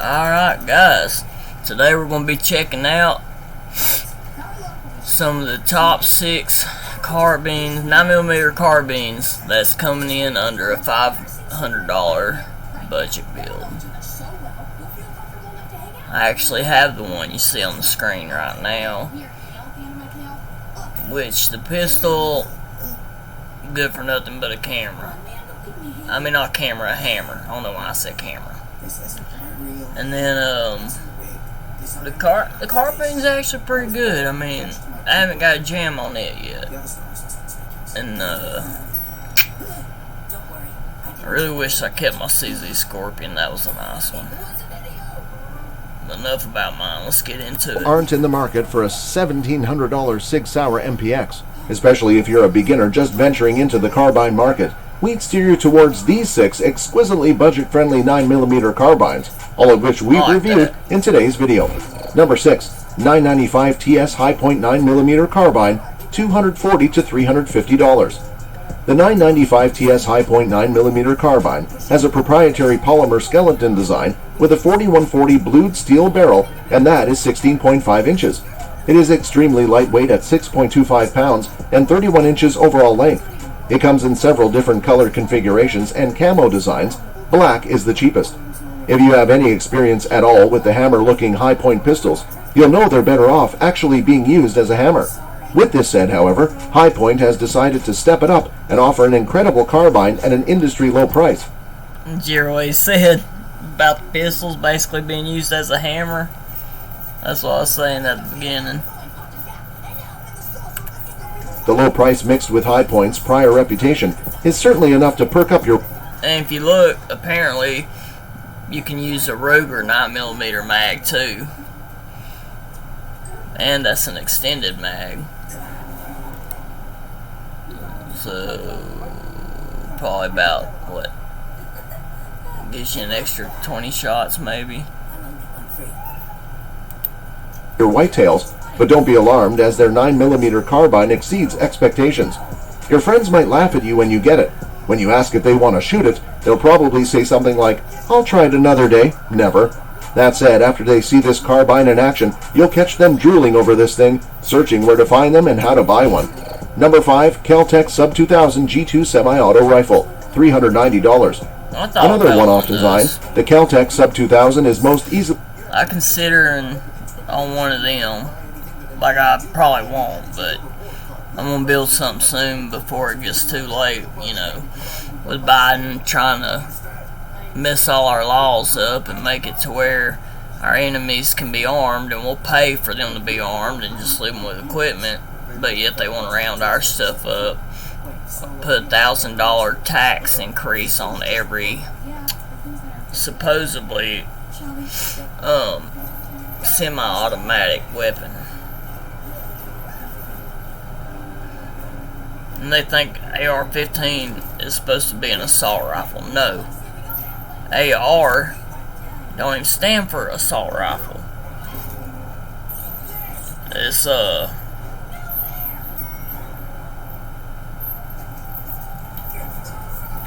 Alright guys, today we're going to be checking out some of the top 6 carbines, 9mm carbines that's coming in under a $500 budget build. I actually have the one you see on the screen right now, which the pistol, good for nothing but a camera. I mean not camera, a hammer. I don't know why I said camera. And then the carbine's actually pretty good. I mean, I haven't got a jam on it yet. And I really wish I kept my CZ Scorpion. That was a nice one. But enough about mine. Let's get into it. Aren't in the market for a $1,700 Sig Sauer MPX, especially if you're a beginner just venturing into the carbine market. We'd steer you towards these 6 exquisitely budget-friendly 9mm carbines, all of which we've reviewed in today's video. Number 6, 995 TS Hi-Point 9mm carbine, $240 to $350. The 995 TS Hi-Point 9mm carbine has a proprietary polymer skeleton design with a 4140 blued steel barrel, and that is 16.5 inches. It is extremely lightweight at 6.25 pounds and 31 inches overall length. It comes in several different color configurations and camo designs. Black is the cheapest. If you have any experience at all with the hammer-looking Hi-Point pistols, you'll know they're better off actually being used as a hammer. With this said, however, Hi-Point has decided to step it up and offer an incredible carbine at an industry-low price. Zero he said about the pistols basically being used as a hammer. That's what I was saying at the beginning. The low price mixed with Hi-Point's prior reputation is certainly enough to perk up your... And if you look, apparently you can use a Ruger 9mm mag too. And that's an extended mag. So probably about, what, gives you an extra 20 shots maybe. Your whitetails, but don't be alarmed as their 9mm carbine exceeds expectations. Your friends might laugh at you when you get it. When you ask if they want to shoot it, they'll probably say something like, "I'll try it another day." Never. That said, after they see this carbine in action, you'll catch them drooling over this thing, searching where to find them and how to buy one. Number 5, Kel-Tec Sub 2000 G2 Semi-Auto Rifle, $390. Another one-off design, the Kel-Tec Sub 2000 is most easily... I considering on one of them. Like, I probably won't, but I'm going to build something soon before it gets too late, you know, with Biden trying to mess all our laws up and make it to where our enemies can be armed and we'll pay for them to be armed and just leave them with equipment, but yet they want to round our stuff up, put $1,000 tax increase on every supposedly semi-automatic weapon. And they think AR-15 is supposed to be an assault rifle. No. AR don't even stand for assault rifle. It's God,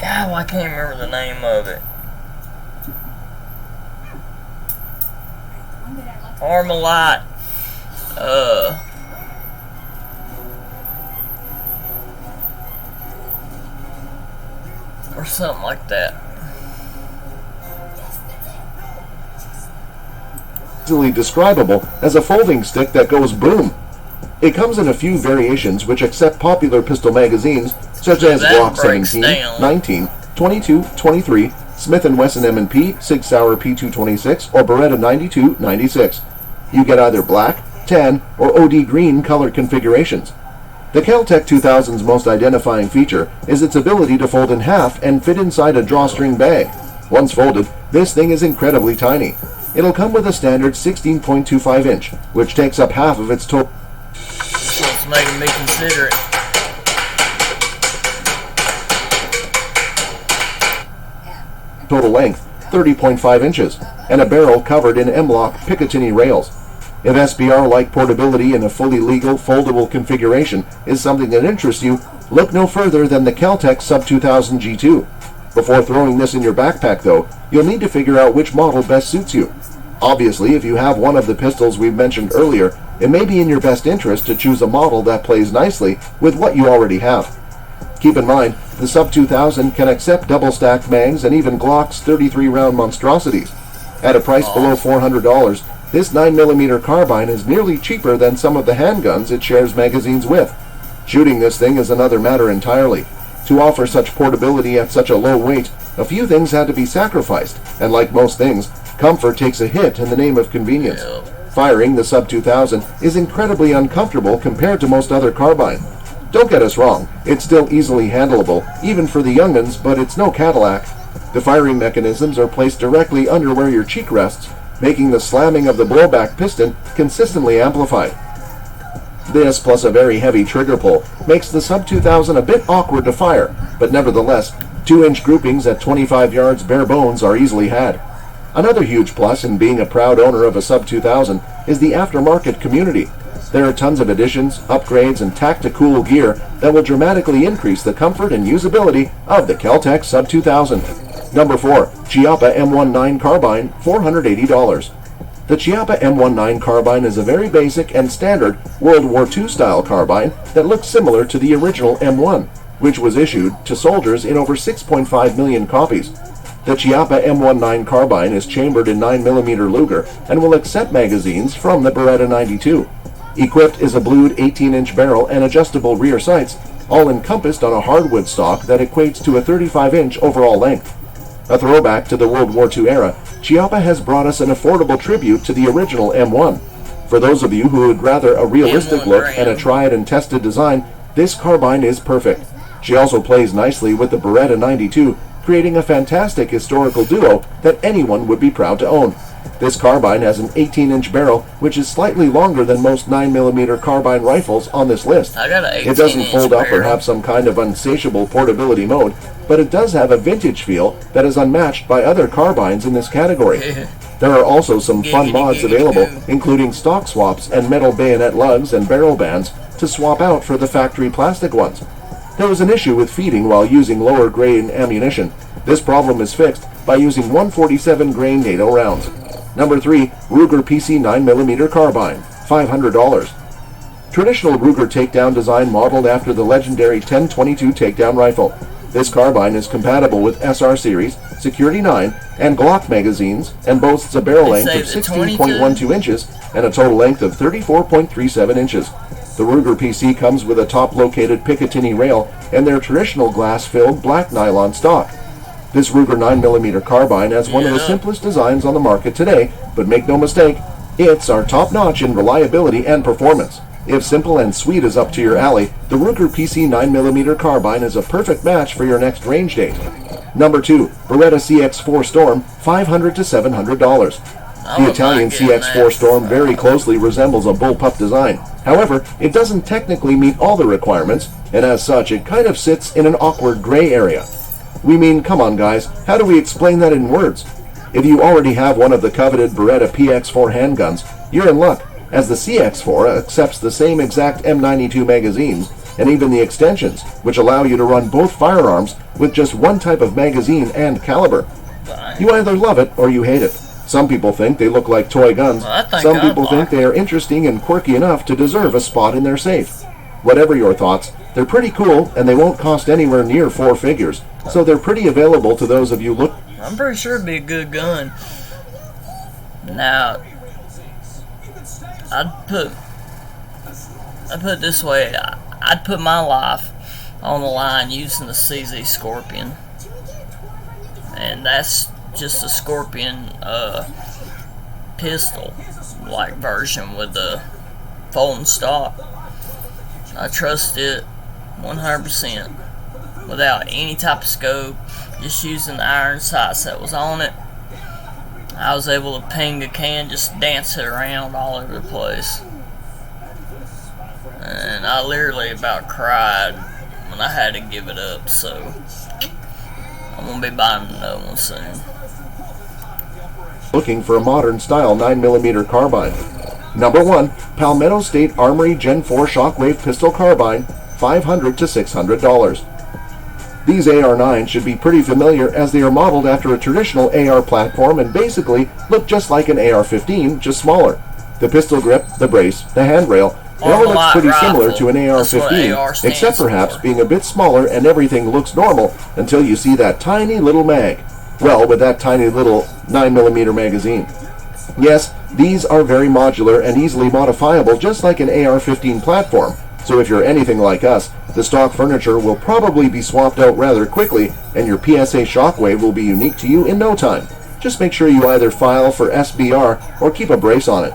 I can't remember the name of it. Armalite, or something like that. Easily describable as a folding stick that goes boom. It comes in a few variations which accept popular pistol magazines such as Glock 17, 19, 22, 23, Smith & Wesson M&P, Sig Sauer P226, or Beretta 92, 96. You get either black, tan, or OD green color configurations. The Kel-Tec 2000's most identifying feature is its ability to fold in half and fit inside a drawstring bag. Once folded, this thing is incredibly tiny. It'll come with a standard 16.25 inch, which takes up half of its total. What's making me consider it. Total length, 30.5 inches, and a barrel covered in M-LOK Picatinny rails. If SBR-like portability in a fully legal, foldable configuration is something that interests you, look no further than the Kel-Tec Sub 2000 G2. Before throwing this in your backpack though, you'll need to figure out which model best suits you. Obviously, if you have one of the pistols we've mentioned earlier, it may be in your best interest to choose a model that plays nicely with what you already have. Keep in mind, the Sub 2000 can accept double-stacked mags and even Glock's 33-round monstrosities. At a price below $400, this 9mm carbine is nearly cheaper than some of the handguns it shares magazines with. Shooting this thing is another matter entirely. To offer such portability at such a low weight, a few things had to be sacrificed, and like most things, comfort takes a hit in the name of convenience. Firing the Sub 2000 is incredibly uncomfortable compared to most other carbines. Don't get us wrong, it's still easily handleable, even for the young'uns, but it's no Cadillac. The firing mechanisms are placed directly under where your cheek rests, making the slamming of the blowback piston consistently amplified. This, plus a very heavy trigger pull, makes the Sub 2000 a bit awkward to fire, but nevertheless, 2-inch groupings at 25 yards bare bones are easily had. Another huge plus in being a proud owner of a Sub 2000 is the aftermarket community. There are tons of additions, upgrades, and tactical gear that will dramatically increase the comfort and usability of the Kel-Tec Sub 2000. Number 4. Chiappa M19 Carbine, $480. The Chiappa M19 carbine is a very basic and standard World War II style carbine that looks similar to the original M1, which was issued to soldiers in over 6.5 million copies. The Chiappa M19 carbine is chambered in 9mm Luger and will accept magazines from the Beretta 92. Equipped is a blued 18-inch barrel and adjustable rear sights, all encompassed on a hardwood stock that equates to a 35-inch overall length. A throwback to the World War II era, Chiappa has brought us an affordable tribute to the original M1. For those of you who would rather a realistic look and a tried and tested design, this carbine is perfect. She also plays nicely with the Beretta 92, creating a fantastic historical duo that anyone would be proud to own. This carbine has an 18-inch barrel, which is slightly longer than most 9mm carbine rifles on this list. It doesn't fold up or have some kind of insatiable portability mode, but it does have a vintage feel that is unmatched by other carbines in this category. There are also some fun mods available, including stock swaps and metal bayonet lugs and barrel bands to swap out for the factory plastic ones. There was an issue with feeding while using lower grain ammunition. This problem is fixed by using 147 grain NATO rounds. Number 3. Ruger PC 9mm Carbine, $500. Traditional Ruger takedown design modeled after the legendary 1022 takedown rifle. This carbine is compatible with SR Series, Security 9, and Glock magazines, and boasts a barrel length of 16.12 inches and a total length of 34.37 inches. The Ruger PC comes with a top-located Picatinny rail and their traditional glass-filled black nylon stock. This Ruger 9mm carbine has one of the simplest designs on the market today, but make no mistake, it's our top-notch in reliability and performance. If simple and sweet is up to your alley, the Ruger PC 9mm carbine is a perfect match for your next range date. Number 2. Beretta CX4 Storm, $500 to $700. The Italian CX4 Storm very closely resembles a bullpup design. However, it doesn't technically meet all the requirements, and as such, it kind of sits in an awkward gray area. We mean, come on guys, how do we explain that in words? If you already have one of the coveted Beretta PX4 handguns, you're in luck, as the CX4 accepts the same exact M92 magazines, and even the extensions, which allow you to run both firearms with just one type of magazine and caliber. You either love it or you hate it. Some people think they look like toy guns. Some people think they are interesting and quirky enough to deserve a spot in their safe. Whatever your thoughts, they're pretty cool and they won't cost anywhere near 4 figures, so they're pretty available to those of you look. I'm pretty sure it'd be a good gun. Now, I'd put it this way, I'd put my life on the line using the CZ Scorpion. And that's just a Scorpion pistol like version with the folding stock. I trust it 100% without any type of scope, just using the iron sights that was on it. I was able to ping a can, just dance it around all over the place. And I literally about cried when I had to give it up, so I'm going to be buying another one soon. Looking for a modern style 9mm carbine. Number 1. Palmetto State Armory Gen 4 Shockwave Pistol Carbine, $500 to $600. These AR-9s should be pretty familiar as they are modeled after a traditional AR platform and basically look just like an AR-15, just smaller. The pistol grip, the brace, the handrail, it all looks pretty similar to an AR-15, except perhaps being a bit smaller and everything looks normal until you see that tiny little mag. Well, with that tiny little 9mm magazine. Yes, these are very modular and easily modifiable just like an AR-15 platform, so if you're anything like us, the stock furniture will probably be swapped out rather quickly and your PSA Shockwave will be unique to you in no time. Just make sure you either file for SBR or keep a brace on it.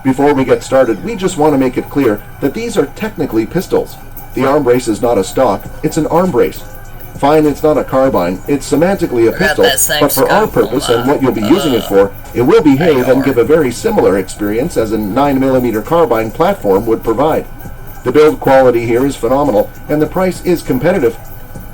Before we get started, we just want to make it clear that these are technically pistols. The arm brace is not a stock, it's an arm brace. Fine, it's not a carbine, it's semantically a pistol, but for our purpose and what you'll be using it for, it will behave and give a very similar experience as a 9mm carbine platform would provide. The build quality here is phenomenal, and the price is competitive.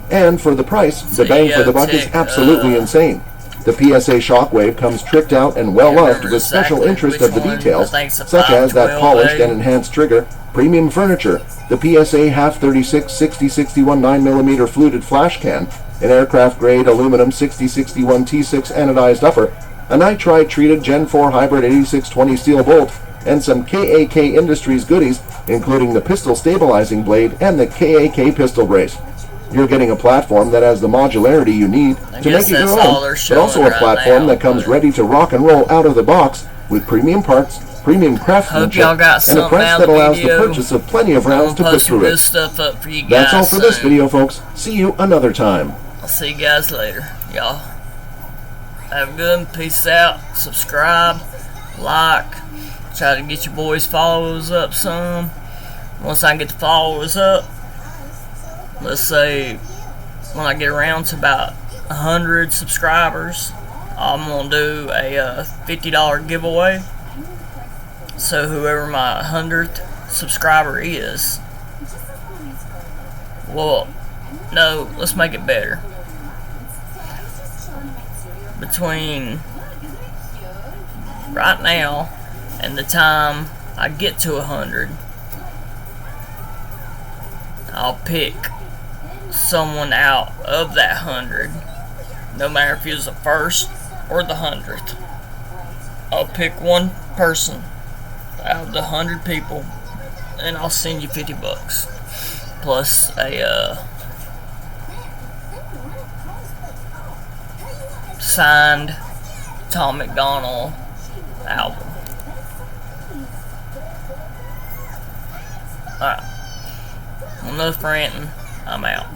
And for the price, the bang for the buck is absolutely insane. The PSA Shockwave comes tricked out and well-loved with special interest of the details, such as that polished and enhanced trigger, premium furniture, the PSA half 36 6061 9mm fluted flash can, an aircraft-grade aluminum 6061 T6 anodized upper, a nitride-treated Gen 4 hybrid 8620 steel bolt, and some KAK Industries goodies, including the pistol stabilizing blade and the KAK pistol brace. You're getting a platform that has the modularity you need to make it your own, but also a platform that comes ready to rock and roll out of the box with premium parts, premium craftsmanship, and a price that allows the purchase of plenty of rounds to put through it. That's all for this video, folks. See you another time. I'll see you guys later. Y'all have a good one. Peace out. Subscribe, like, try to get your boys' followers up some. Once I get the followers up, let's say when I get around to about 100 subscribers, I'm going to do a $50 giveaway. So whoever my 100th subscriber is, well, no, let's make it better. Between right now and the time I get to 100, I'll pick someone out of that 100, no matter if he was the first or the 100th. I'll pick one person out of the 100 people, and I'll send you $50 plus a signed Tom McDonald album. Alright, enough ranting. I'm out.